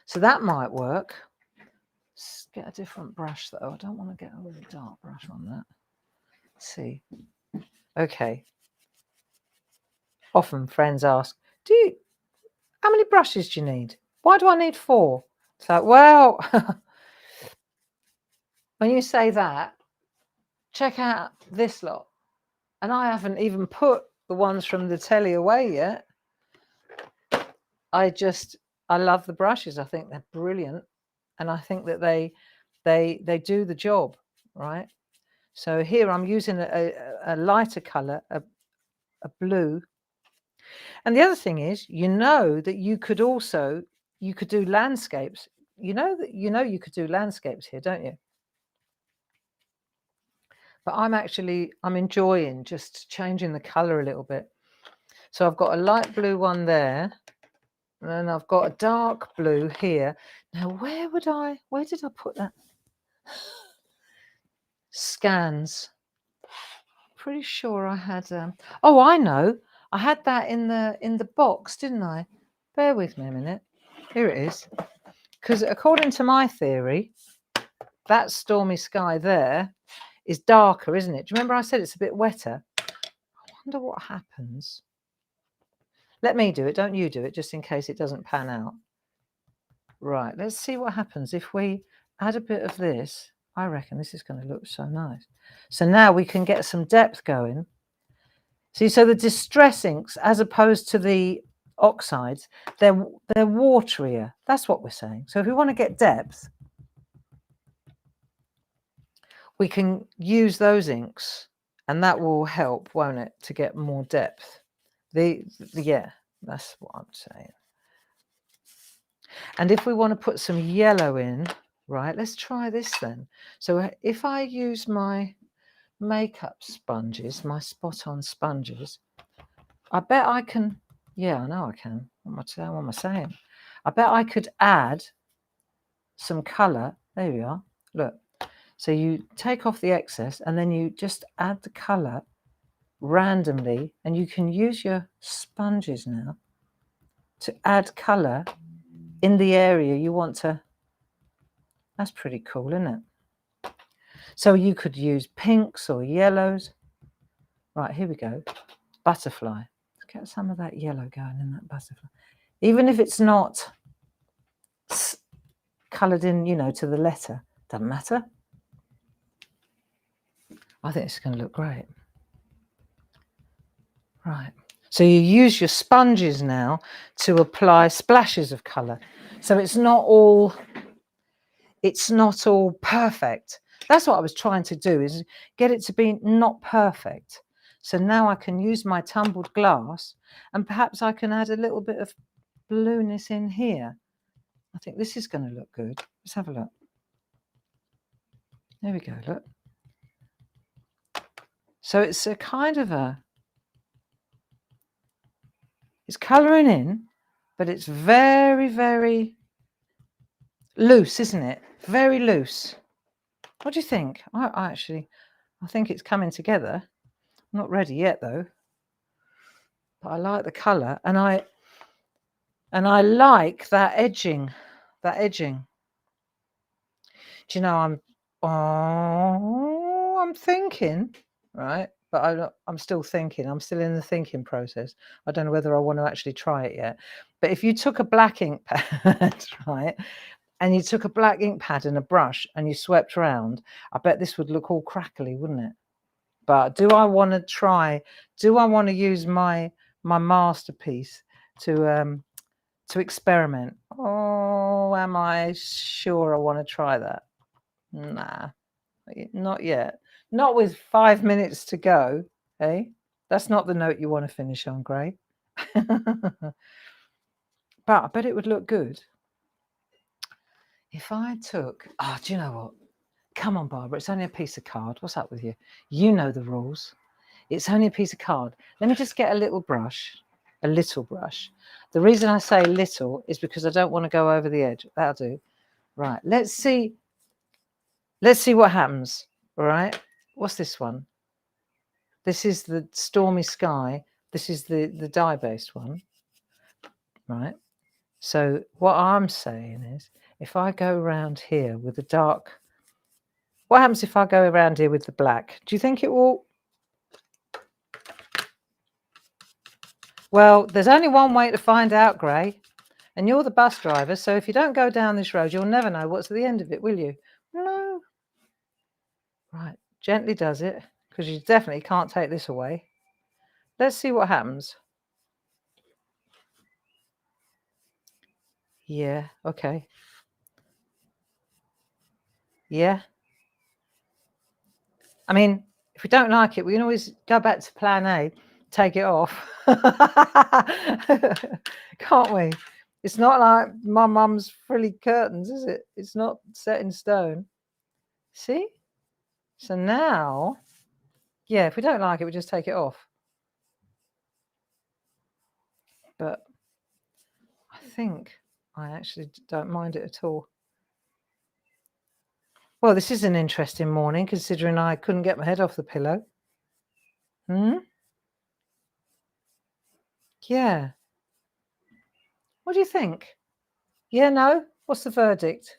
So that might work. Let's get a different brush though. I don't want to get a really dark brush on that. Let's see. Okay. Often friends ask, how many brushes do you need? Why do I need 4? It's like, well, when you say that, check out this lot. And I haven't even put the ones from the telly away yet. I love the brushes. I think they're brilliant. And I think that they do the job, right? So here I'm using a lighter colour, a blue. And the other thing is, that you could do landscapes. You could do landscapes here, don't you? But I'm enjoying just changing the colour a little bit. So I've got a light blue one there, and then I've got a dark blue here. Now, where did I put that? Scans. Pretty sure I had. Oh, I know. I had that in the box, didn't I? Bear with me a minute. Here it is. Because according to my theory, that stormy sky there is darker, isn't it? Do you remember I said it's a bit wetter? I wonder what happens. Let me do it. Don't you do it, just in case it doesn't pan out. Right, let's see what happens if we add a bit of this. I reckon this is going to look so nice. So now we can get some depth going. See, so the distress inks, as opposed to the oxides, they're waterier. That's what we're saying. So if we want to get depth, we can use those inks, and that will help, won't it, to get more depth. Yeah, that's what I'm saying. And if we want to put some yellow in, right, let's try this then. So if I use my makeup sponges, my spot-on sponges, I bet I can, yeah, I know I can. What am I saying? I bet I could add some colour. There we are. Look. So you take off the excess and then you just add the colour randomly, and you can use your sponges now to add colour in the area you want to. That's pretty cool, isn't it? So you could use pinks or yellows. Right, here we go. Butterfly. Let's get some of that yellow going in that butterfly. Even if it's not coloured in, to the letter, doesn't matter. I think it's going to look great. Right. So you use your sponges now to apply splashes of colour. So it's not all perfect. That's what I was trying to do, is get it to be not perfect. So now I can use my tumbled glass, and perhaps I can add a little bit of blueness in here. I think this is going to look good. Let's have a look. There we go, look. So it's a kind of it's colouring in, but it's very, very loose, isn't it? Very loose. What do you think? I think it's coming together. I'm not ready yet though. But I like the colour, and I like that edging. Do you know, I'm thinking, right? but I'm still thinking. I'm still in the thinking process. I don't know whether I want to actually try it yet. But if you took a black ink pad, right, and you took a black ink pad and a brush and you swept around, I bet this would look all crackly, wouldn't it? But do I want to try? Do I want to use my masterpiece to experiment? Oh, am I sure I want to try that? Nah, not yet. Not with 5 minutes to go, eh? That's not the note you want to finish on, Gray. But I bet it would look good. If I took, do you know what? Come on, Barbara, it's only a piece of card. What's up with you? You know the rules. It's only a piece of card. Let me just get a little brush, a little brush. The reason I say little is because I don't want to go over the edge. That'll do. Right, let's see. Let's see what happens. All right. What's this one? This is the Stormy Sky. This is the dye-based one. Right. So what I'm saying is, if I go around here with the dark, what happens if I go around here with the black? Do you think it will? Well, there's only one way to find out, Gray, and you're the bus driver, so if you don't go down this road, you'll never know what's at the end of it, will you? No. Right, gently does it, because you definitely can't take this away. Let's see what happens. Yeah, okay. Yeah. I mean, if we don't like it, we can always go back to plan A, take it off. Can't we? It's not like my mum's frilly curtains, is it? It's not set in stone. See? So now, yeah, if we don't like it, we just take it off. But I think I actually don't mind it at all. Well, this is an interesting morning, considering I couldn't get my head off the pillow. Yeah. What do you think? Yeah, no? What's the verdict?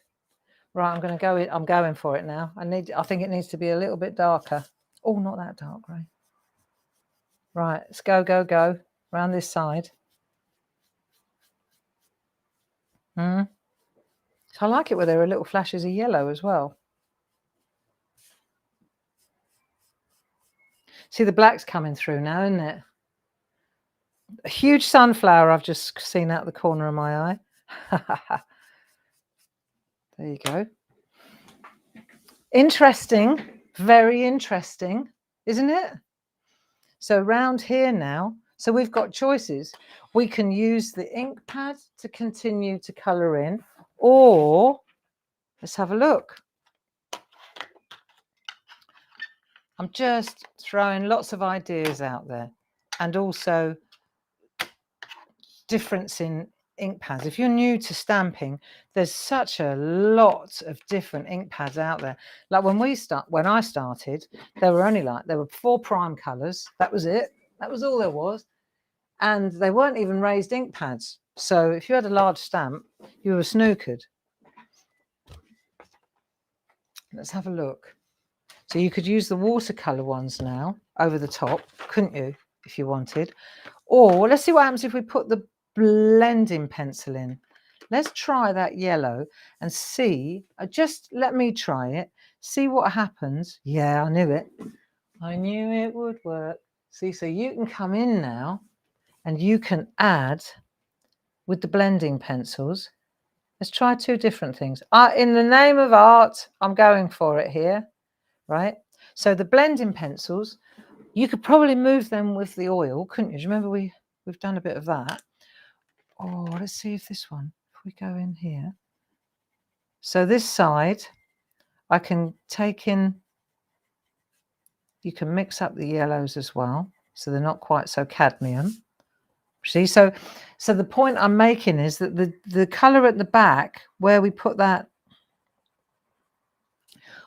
Right, I'm going to go in. I'm going for it now. I think it needs to be a little bit darker. Oh, not that dark, Gray. Right, let's go, go, go. Round this side. So I like it where there are little flashes of yellow as well. See, the black's coming through now, isn't it? A huge sunflower I've just seen out the corner of my eye. There you go. Interesting. Very interesting, isn't it? So around here now, so we've got choices. We can use the ink pad to continue to colour in, or let's have a look. I'm just throwing lots of ideas out there, and also difference in ink pads. If you're new to stamping, there's such a lot of different ink pads out there. Like when I started, there were 4 prime colours. That was it. That was all there was. And they weren't even raised ink pads. So if you had a large stamp, you were snookered. Let's have a look. So you could use the watercolour ones now over the top, couldn't you, if you wanted? Or let's see what happens if we put the blending pencil in. Let's try that yellow and see. Just let me try it. See what happens. Yeah, I knew it. I knew it would work. See, so you can come in now and you can add with the blending pencils. Let's try 2 different things. In the name of art, I'm going for it here, right? So the blending pencils, you could probably move them with the oil, couldn't you? Do you remember we've done a bit of that? Oh, let's see if this one, if we go in here. So this side, I can take in, you can mix up the yellows as well, so they're not quite so cadmium. See, so the point I'm making is that the colour at the back, where we put that,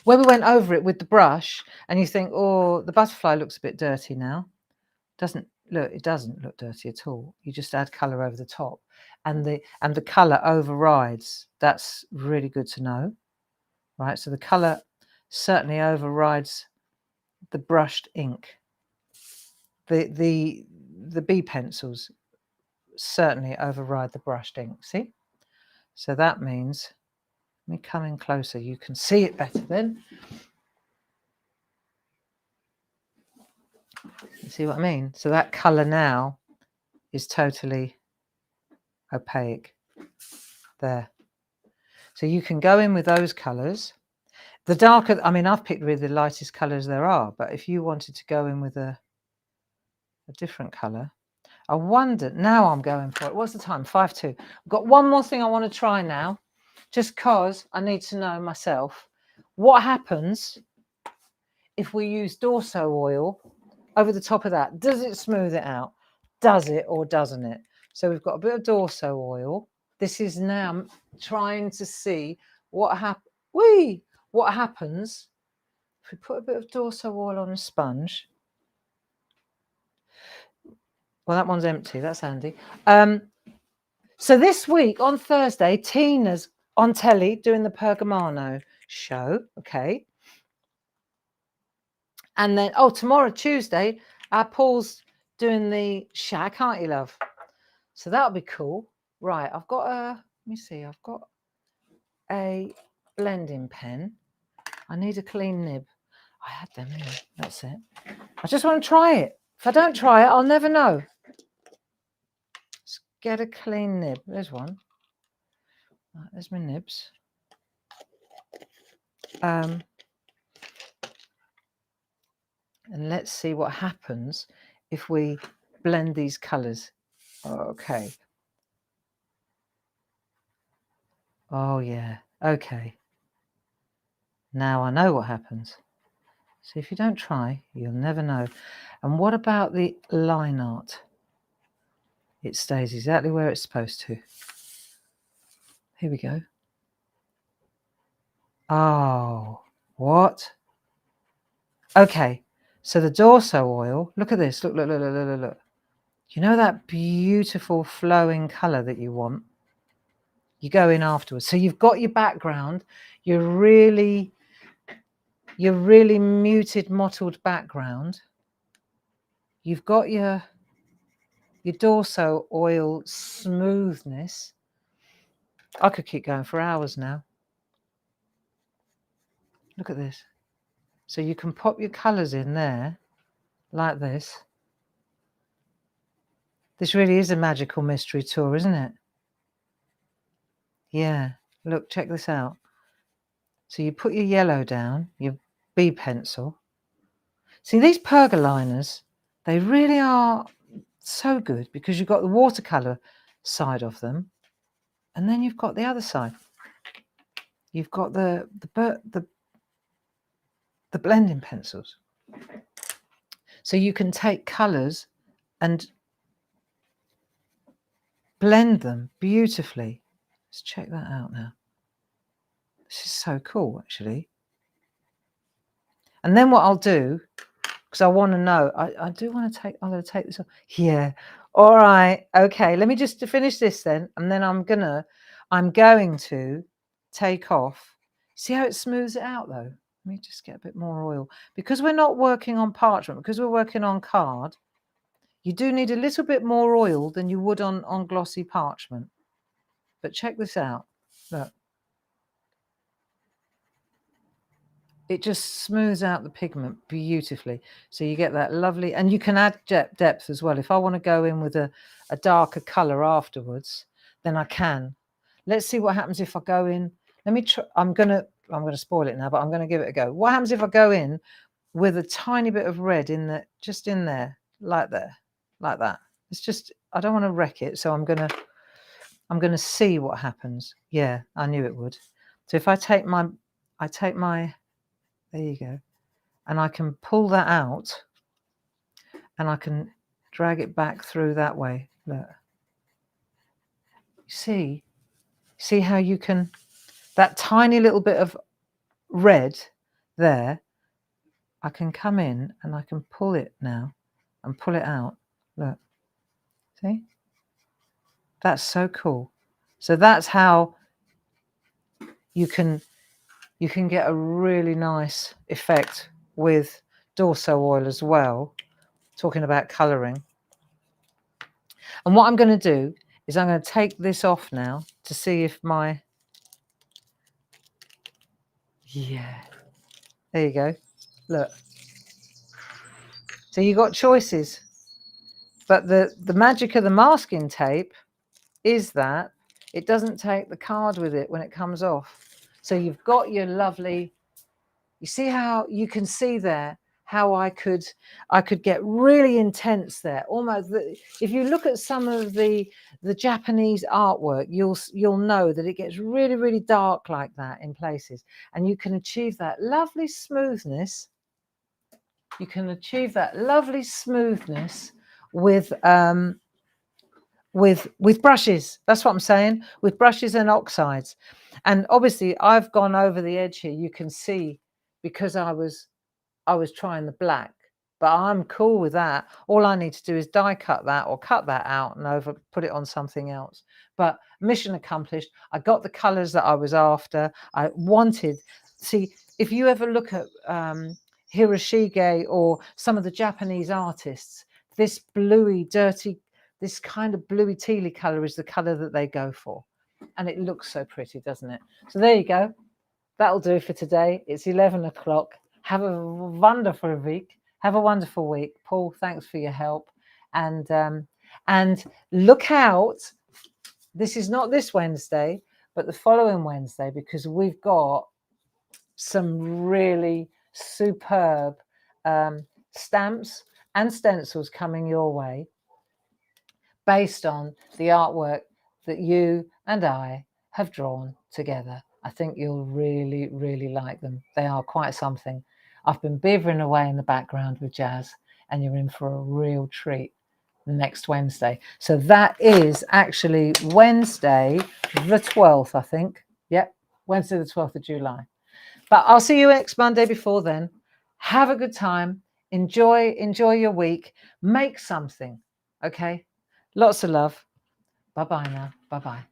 where we went over it with the brush, and you think, oh, the butterfly looks a bit dirty now. It doesn't look dirty at all. You just add colour over the top, and the colour overrides. That's really good to know, right? So the colour certainly overrides the brushed ink. the B pencils certainly override the brushed ink. See? So that means, let me come in closer, you can see it better then. You see what I mean? So that colour now is totally opaque there. So you can go in with those colours. The darker, I mean, I've picked really the lightest colours there are, but if you wanted to go in with a different colour, I wonder, now I'm going for it. What's the time? 5:02. I've got one more thing I want to try now, just because I need to know myself what happens if we use Dorso oil over the top of that. Does it smooth it out? Does it or doesn't it? So we've got a bit of Dorso oil. This is now trying to see what happens if we put a bit of Dorso oil on a sponge. Well, that one's empty. That's handy. So this week on Thursday, Tina's on telly doing the Pergamano show. Okay. And then, tomorrow, Tuesday, Paul's doing the SHAC, aren't you, love? So that'll be cool. Right, I've got let me see, I've got a blending pen. I need a clean nib. I had them here. That's it. I just want to try it. If I don't try it, I'll never know. Let's get a clean nib. There's one. Right, there's my nibs. And let's see what happens if we blend these colours. Okay. Oh, yeah. Okay. Now I know what happens. So if you don't try, you'll never know. And what about the line art? It stays exactly where it's supposed to. Here we go. Oh, what? Okay. So the Dorso oil, look at this. Look, look, look, look, look, look. You know that beautiful flowing colour that you want? You go in afterwards. So you've got your background, your really muted, mottled background. You've got your Dorso oil smoothness. I could keep going for hours now. Look at this. So you can pop your colours in there like this. This really is a magical mystery tour, isn't it? Yeah. Look, check this out. So you put your yellow down, your B pencil. See, these pergoliners, they really are so good because you've got the watercolour side of them, and then you've got the other side. You've got the blending pencils. So you can take colours and blend them beautifully. Let's check that out now. This is so cool, actually. And then what I'll do, because I want to know, I do want to take, I'm going to take this off. Yeah. All right. Okay. Let me just finish this then. And then I'm going to take off. See how it smooths it out though? Let me just get a bit more oil. Because we're not working on parchment, because we're working on card, you do need a little bit more oil than you would on glossy parchment. But check this out. Look. It just smooths out the pigment beautifully. So you get that lovely, and you can add depth as well. If I want to go in with a darker colour afterwards, then I can. Let's see what happens if I go in. Let me try. I'm gonna spoil it now, but I'm gonna give it a go. What happens if I go in with a tiny bit of red just in there, like that? It's just, I don't want to wreck it, so I'm gonna see what happens. Yeah, I knew it would. So if I take my there you go. And I can pull that out and I can drag it back through that way. Look. See how you can, that tiny little bit of red there, I can come in and I can pull it now and pull it out. Look. See? That's so cool. So that's how you can get a really nice effect with Dorso oil as well, talking about colouring. And what I'm going to do is I'm going to take this off now to see if my... Yeah, there you go. Look. So you got choices. But the magic of the masking tape is that it doesn't take the card with it when it comes off. So you've got your lovely... You see how you can see there how I could get really intense there. Almost, if you look at some of the Japanese artwork, you'll know that it gets really, really dark like that in places, and you can achieve that lovely smoothness. You can achieve that lovely smoothness with brushes. That's what I'm saying, with brushes and oxides. And obviously I've gone over the edge here. You can see, because I was trying the black, but I'm cool with that. All I need to do is die cut that or cut that out and put it on something else. But mission accomplished. I got the colors that I was after. I wanted... See, if you ever look at Hiroshige or some of the Japanese artists, this bluey, dirty, this kind of bluey tealy color is the color that they go for. And it looks so pretty, doesn't it? So there you go. That'll do for today. It's 11 o'clock. Have a wonderful week. Have a wonderful week. Paul, thanks for your help. And look out. This is not this Wednesday, but the following Wednesday, because we've got some really superb stamps and stencils coming your way based on the artwork that you and I have drawn together. I think you'll really, really like them. They are quite something. I've been beavering away in the background with Jazz, and you're in for a real treat next Wednesday. So that is actually Wednesday the 12th, I think. Yep, Wednesday the 12th of July. But I'll see you next Monday before then. Have a good time. Enjoy your week. Make something, okay? Lots of love. Bye-bye now. Bye-bye.